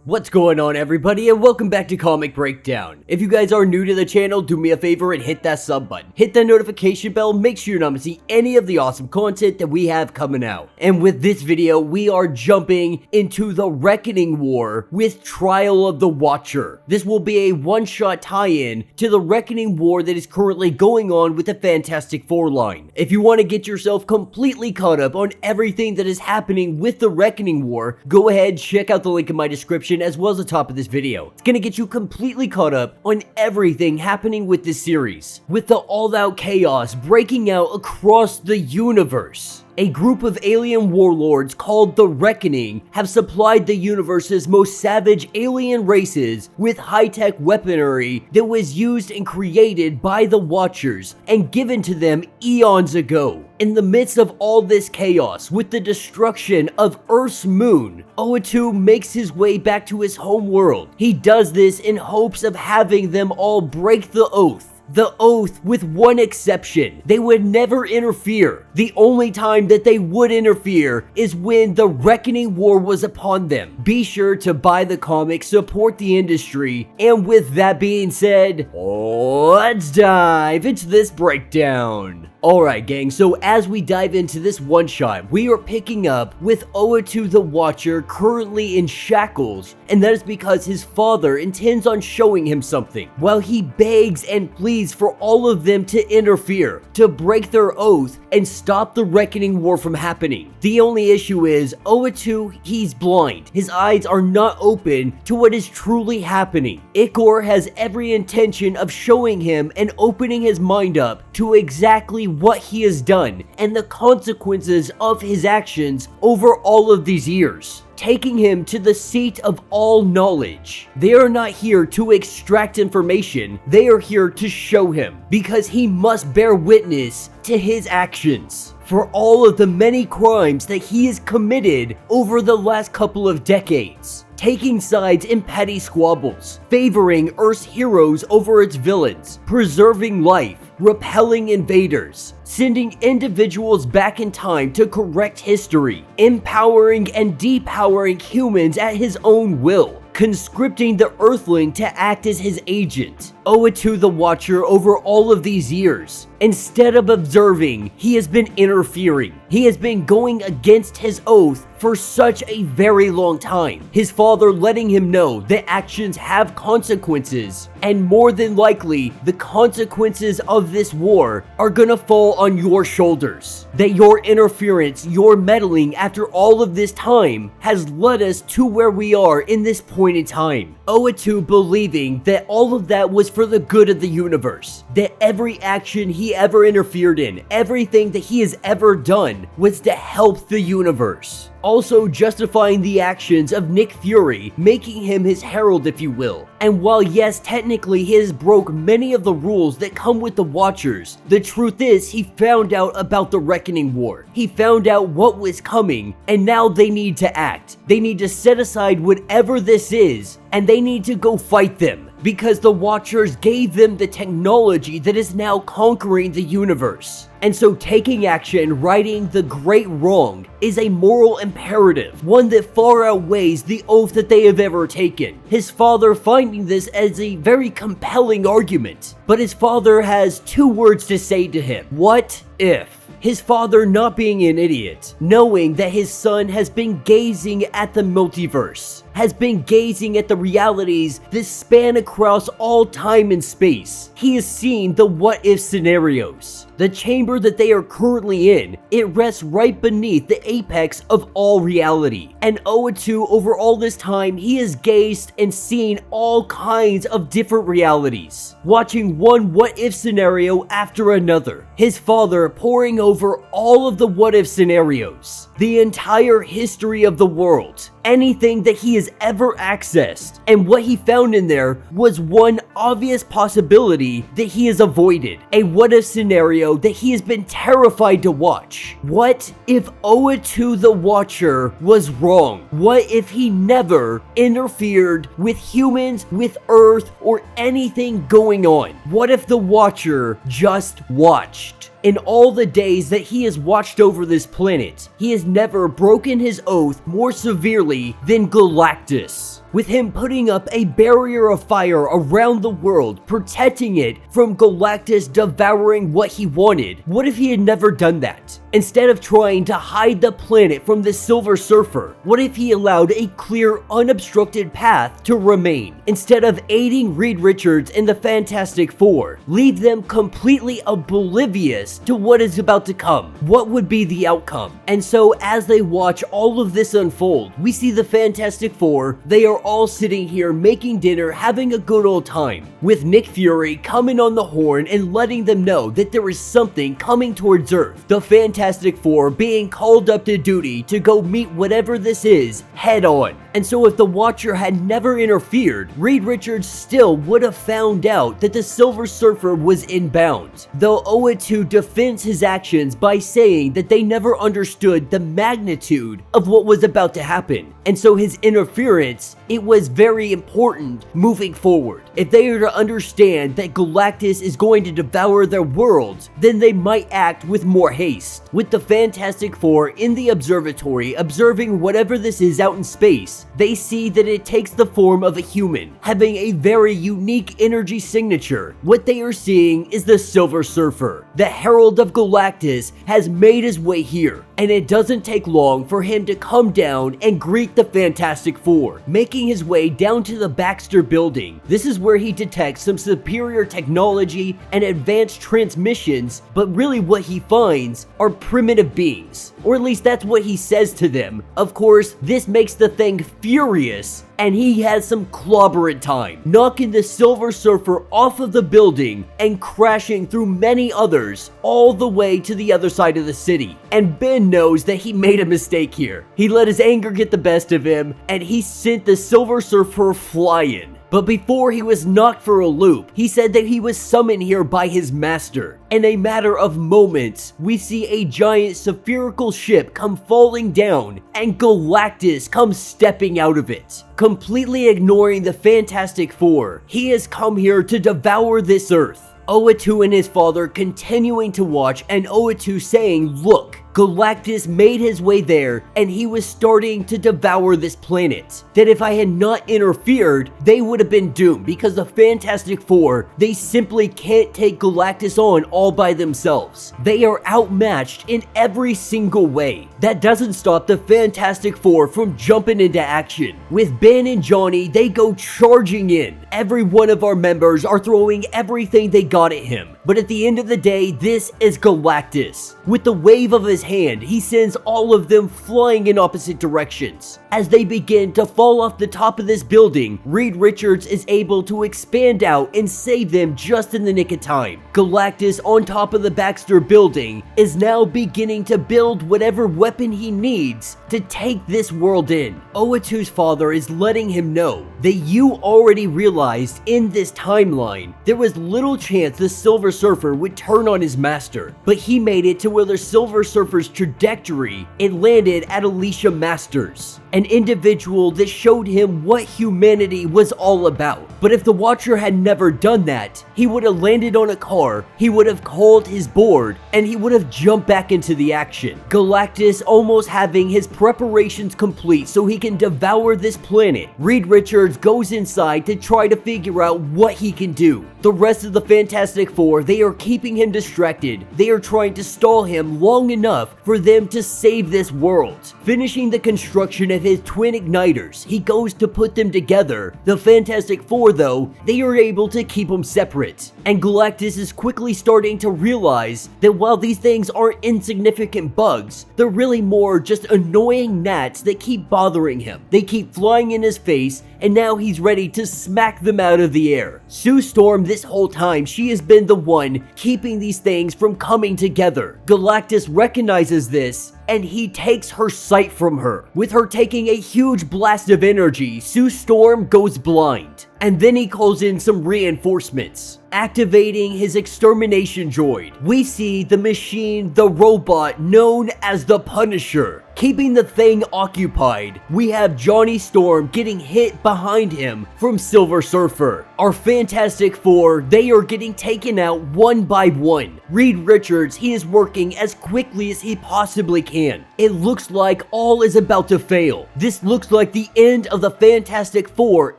What's going on, everybody, and welcome back to Comic Breakdown. If you guys are new to the channel, do me a favor and hit that sub button. Hit that notification bell, make sure you don't miss any of the awesome content that we have coming out. And with this video, we are jumping into the Reckoning War with Trial of the Watcher. This will be a one-shot tie-in to the Reckoning War that is currently going on with the Fantastic Four line. If you want to get yourself completely caught up on everything that is happening with the Reckoning War, go ahead, check out the link in my description as well as the top of this video. It's gonna get you completely caught up on everything happening with this series, with the all-out chaos breaking out across the universe. A group of alien warlords called the Reckoning have supplied the universe's most savage alien races with high-tech weaponry that was used and created by the Watchers and given to them eons ago. In the midst of all this chaos, with the destruction of Earth's moon, Uatu makes his way back to his home world. He does this in hopes of having them all break the oath. The oath, with one exception. They would never interfere. The only time that they would interfere is when the Reckoning War was upon them. Be sure to buy the comic, support the industry, and with that being said, let's dive into this breakdown. Alright gang, so as we dive into this one shot, we are picking up with Uatu the Watcher currently in shackles, and that is because his father intends on showing him something, while he begs and pleads for all of them to interfere, to break their oath, and stop the Reckoning War from happening. The only issue is, Uatu, he's blind. His eyes are not open to what is truly happening. Ikor has every intention of showing him and opening his mind up to exactly what he has done and the consequences of his actions over all of these years, taking him to the seat of all knowledge. They are not here to extract information, they are here to show him, because he must bear witness to his actions for all of the many crimes that he has committed over the last couple of decades, taking sides in petty squabbles, favoring Earth's heroes over its villains, preserving life, repelling invaders, sending individuals back in time to correct history, empowering and depowering humans at his own will, conscripting the Earthling to act as his agent. Uatu the Watcher, over all of these years, instead of observing, he has been interfering. He has been going against his oath for such a very long time. His father letting him know that actions have consequences, and more than likely, the consequences of this war are gonna fall on your shoulders. That your interference, your meddling after all of this time has led us to where we are in this point in time. Uatu believing that all of that was for the good of the universe, that every action he ever interfered in, everything that he has ever done was to help the universe. Also justifying the actions of Nick Fury, making him his herald, if you will. And while yes, technically he has broke many of the rules that come with the Watchers, the truth is he found out about the Reckoning War. He found out what was coming, and now they need to act. They need to set aside whatever this is, and they need to go fight them, because the Watchers gave them the technology that is now conquering the universe. And so taking action, righting the great wrong, is a moral imperative, one that far outweighs the oath that they have ever taken. His father finding this as a very compelling argument, but his father has two words to say to him: what if? His father not being an idiot, knowing that his son has been gazing at the multiverse, has been gazing at the realities that span across all time and space. He has seen the what-if scenarios. The chamber that they are currently in, it rests right beneath the apex of all reality. And Uatu, over all this time, he has gazed and seen all kinds of different realities, watching one what-if scenario after another. His father poring over all of the what-if scenarios, the entire history of the world, anything that he has ever accessed, and what he found in there was one obvious possibility that he has avoided, a what-if scenario that he has been terrified to watch. What if Uatu the Watcher was wrong? What if he never interfered with humans, with Earth, or anything going on? What if the Watcher just watched? In all the days that he has watched over this planet, he has never broken his oath more severely than Galactus. with him putting up a barrier of fire around the world, protecting it from Galactus devouring what he wanted. What if he had never done that? Instead of trying to hide the planet from the Silver Surfer, what if he allowed a clear, unobstructed path to remain? Instead of aiding Reed Richards and the Fantastic Four, leave them completely oblivious to what is about to come. What would be the outcome? And so as they watch all of this unfold, we see the Fantastic Four. They are all sitting here making dinner, having a good old time, with Nick Fury coming on the horn and letting them know that there is something coming towards Earth. The Fantastic Four being called up to duty to go meet whatever this is head on. And so if the Watcher had never interfered, Reed Richards still would have found out that the Silver Surfer was inbound. Though Uatu defends his actions by saying that they never understood the magnitude of what was about to happen. And so his interference, it was very important moving forward. If they are to understand that Galactus is going to devour their world, then they might act with more haste. With the Fantastic Four in the observatory observing whatever this is out in space, they see that it takes the form of a human, having a very unique energy signature. What they are seeing is the Silver Surfer. The Herald of Galactus has made his way here, and it doesn't take long for him to come down and greet the Fantastic Four, making his way down to the Baxter building. This is where he detects some superior technology and advanced transmissions, but really what he finds are primitive beings, or at least that's what he says to them. Of course, this makes the Thing furious, and he has some clobbering time, knocking the Silver Surfer off of the building and crashing through many others all the way to the other side of the city. And Ben knows that he made a mistake here. He let his anger get the best of him, and he sent the Silver Surfer flying. But before he was knocked for a loop, he said that he was summoned here by his master. In a matter of moments, we see a giant spherical ship come falling down, and Galactus comes stepping out of it. Completely ignoring the Fantastic Four, he has come here to devour this Earth. Uatu and his father continuing to watch, and Uatu saying, "Look, Galactus made his way there, and he was starting to devour this planet. That if I had not interfered, they would have been doomed, because the Fantastic Four, they simply can't take Galactus on all by themselves. They are outmatched in every single way." That doesn't stop the Fantastic Four from jumping into action. With Ben and Johnny, they go charging in. Every one of our members are throwing everything they got at him. But at the end of the day, this is Galactus. With the wave of his hand, he sends all of them flying in opposite directions. As they begin to fall off the top of this building, Reed Richards is able to expand out and save them just in the nick of time. Galactus on top of the Baxter building is now beginning to build whatever weapon he needs to take this world in. Uatu's father is letting him know that you already realized in this timeline there was little chance the Silver Surfer would turn on his master, but he made it to where the Silver Surfer's trajectory, it landed at Alicia Masters, an individual that showed him what humanity was all about. But if the Watcher had never done that, he would have landed on a car, he would have called his board, and he would have jumped back into the action. Galactus almost having his preparations complete so he can devour this planet, Reed Richards goes inside to try to figure out what he can do. The rest of the Fantastic Four, they are keeping him distracted. They are trying to stall him long enough for them to save this world. Finishing the construction of his twin igniters, he goes to put them together. The Fantastic Four, though, they are able to keep them separate. And Galactus is quickly starting to realize that while these things aren't insignificant bugs, they're really more just annoying gnats that keep bothering him. They keep flying in his face, and now he's ready to smack them out of the air. Sue Storm, this whole time, she has been the one keeping these things from coming together. Galactus recognizes this, and he takes her sight from her. With her taking a huge blast of energy, Sue Storm goes blind. And then he calls in some reinforcements, activating his extermination droid. We see the machine, the robot known as the Punisher. Keeping the thing occupied, we have Johnny Storm getting hit behind him from Silver Surfer. Our Fantastic Four, they are getting taken out one by one. Reed Richards, he is working as quickly as he possibly can. It looks like all is about to fail. This looks like the end of the Fantastic Four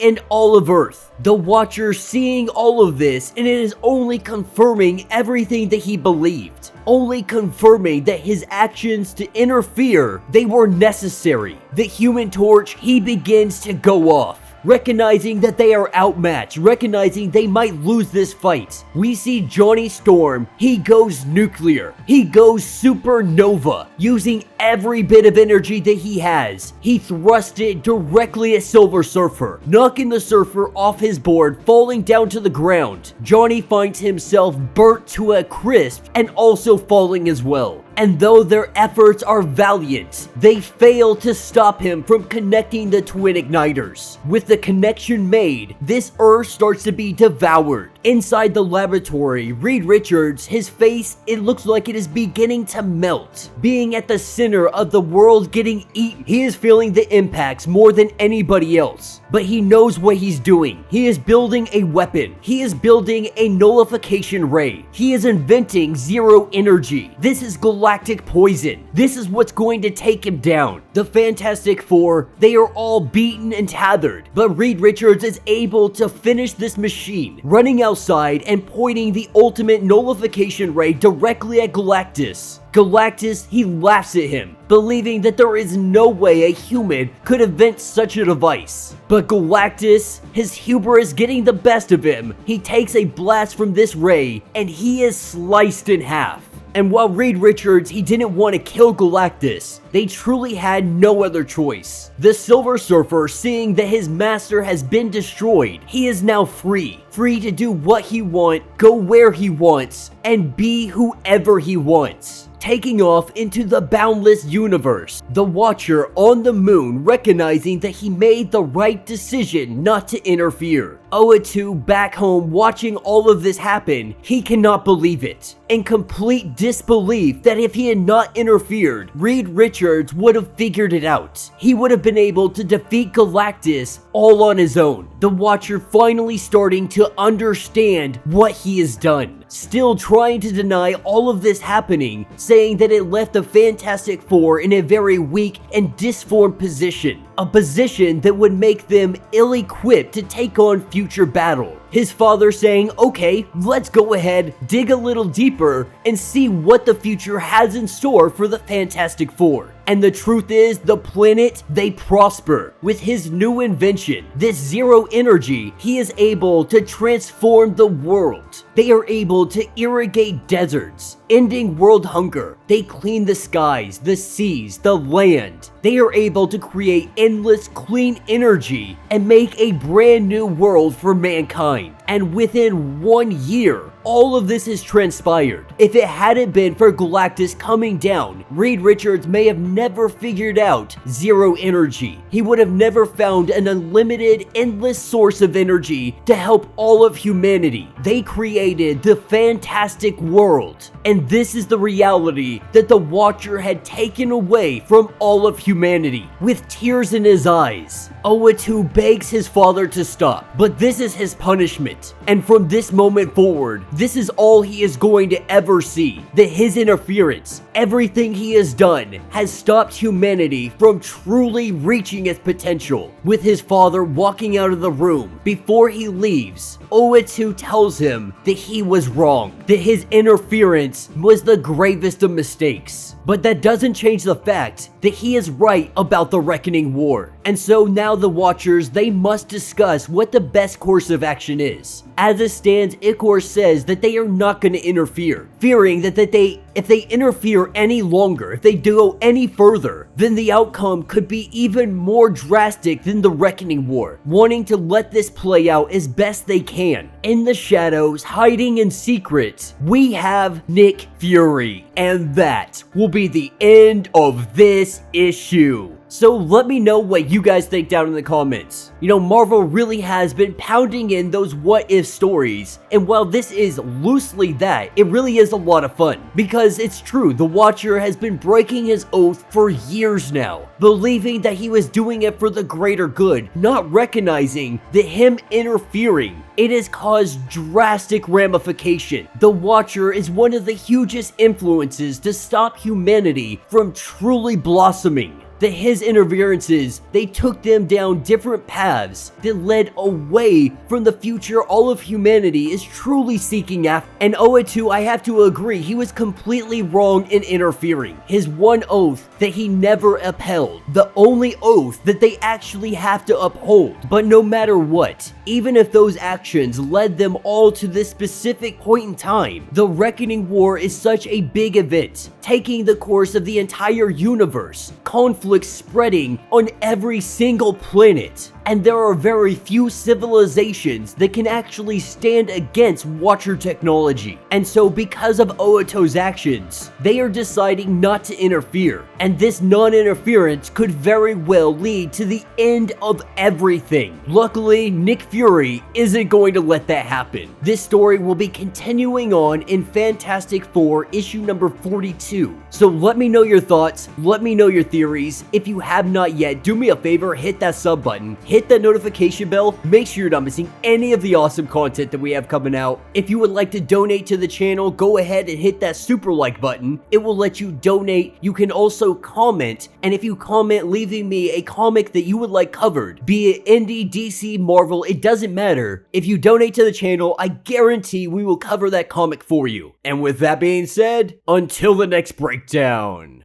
and all of Earth. The Watcher seeing all of this, and it is only confirming everything that he believed. Only confirming that his actions to interfere, they were necessary. The Human Torch, he begins to go off. Recognizing that they are outmatched, recognizing they might lose this fight. We see Johnny Storm, he goes nuclear. He goes supernova, using every bit of energy that he has. He thrusts it directly at Silver Surfer, knocking the Surfer off his board, falling down to the ground. Johnny finds himself burnt to a crisp and also falling as well. And though their efforts are valiant, they fail to stop him from connecting the twin igniters. With the connection made, this Earth starts to be devoured. Inside the laboratory, Reed Richards, his face, it looks like it is beginning to melt. Being at the center of the world getting eaten, he is feeling the impacts more than anybody else. But he knows what he's doing. He is building a weapon. He is building a nullification ray. He is inventing zero energy. This is galactic poison. This is what's going to take him down. The Fantastic Four, they are all beaten and tethered, but Reed Richards is able to finish this machine, running outside and pointing the ultimate nullification ray directly at Galactus. Galactus, he laughs at him, believing that there is no way a human could invent such a device. But Galactus, his hubris getting the best of him, he takes a blast from this ray and he is sliced in half. And while Reed Richards, he didn't want to kill Galactus, they truly had no other choice. The Silver Surfer, seeing that his master has been destroyed, he is now free. Free to do what he wants, go where he wants, and be whoever he wants. Taking off into the boundless universe. The Watcher on the moon, recognizing that he made the right decision not to interfere. Uatu back home watching all of this happen, he cannot believe it. In complete disbelief that if he had not interfered, Reed Richards would have figured it out. He would have been able to defeat Galactus all on his own. The Watcher finally starting to understand what he has done. Still trying to deny all of this happening, saying that it left the Fantastic Four in a very weak and disformed position. A position that would make them ill-equipped to take on future battle. His father saying, okay, let's go ahead, dig a little deeper, and see what the future has in store for the Fantastic Four. And the truth is, the planet, they prosper. With his new invention, this zero energy, he is able to transform the world. They are able to irrigate deserts, ending world hunger. They clean the skies, the seas, the land. They are able to create endless clean energy and make a brand new world for mankind. And within 1 year, all of this has transpired. If it hadn't been for Galactus coming down, Reed Richards may have never figured out zero energy. He would have never found an unlimited, endless source of energy to help all of humanity. They created the fantastic world. And this is the reality that the Watcher had taken away from all of humanity. With tears in his eyes, Uatu begs his father to stop, but this is his punishment. And from this moment forward, this is all he is going to ever see. That his interference, everything he has done, has stopped humanity from truly reaching its potential. With his father walking out of the room, before he leaves, Uatu tells him that he was wrong, that his interference was the gravest of mistakes. But that doesn't change the fact that he is right about the Reckoning War. And so now the Watchers, they must discuss what the best course of action is. As it stands, Ichor says that they are not going to interfere, fearing that if they interfere any longer, if they go any further, then the outcome could be even more drastic than the Reckoning War, wanting to let this play out as best they can. In the shadows, hiding in secret, we have Nick Fury, and that will be the end of this issue. So let me know what you guys think down in the comments. You know, Marvel really has been pounding in those what if stories, and while this is loosely that, it really is a lot of fun. Because it's true, the Watcher has been breaking his oath for years now, believing that he was doing it for the greater good, not recognizing that him interfering, it has caused drastic ramification. The Watcher is one of the hugest influences to stop humanity from truly blossoming. That his interferences, they took them down different paths that led away from the future all of humanity is truly seeking after. And Uatu, I have to agree, he was completely wrong in interfering. His one oath that he never upheld, the only oath that they actually have to uphold. But no matter what, even if those actions led them all to this specific point in time, the Reckoning War is such a big event, taking the course of the entire universe, conflict spreading on every single planet, and there are very few civilizations that can actually stand against Watcher technology. And so because of Uatu's actions, they are deciding not to interfere, and this non-interference could very well lead to the end of everything. Luckily, Nick Fury isn't going to let that happen. This story will be continuing on in Fantastic Four issue number 42. So let me know your thoughts, let me know your theories. If you have not yet, do me a favor, hit that sub button, hit that notification bell, make sure you're not missing any of the awesome content that we have coming out. If you would like to donate to the channel, go ahead and hit that super like button. It will let you donate. You can also comment, and if you comment leaving me a comic that you would like covered, be it indie, DC, Marvel, it doesn't matter. If you donate to the channel, I guarantee we will cover that comic for you. And with that being said, until the next breakdown.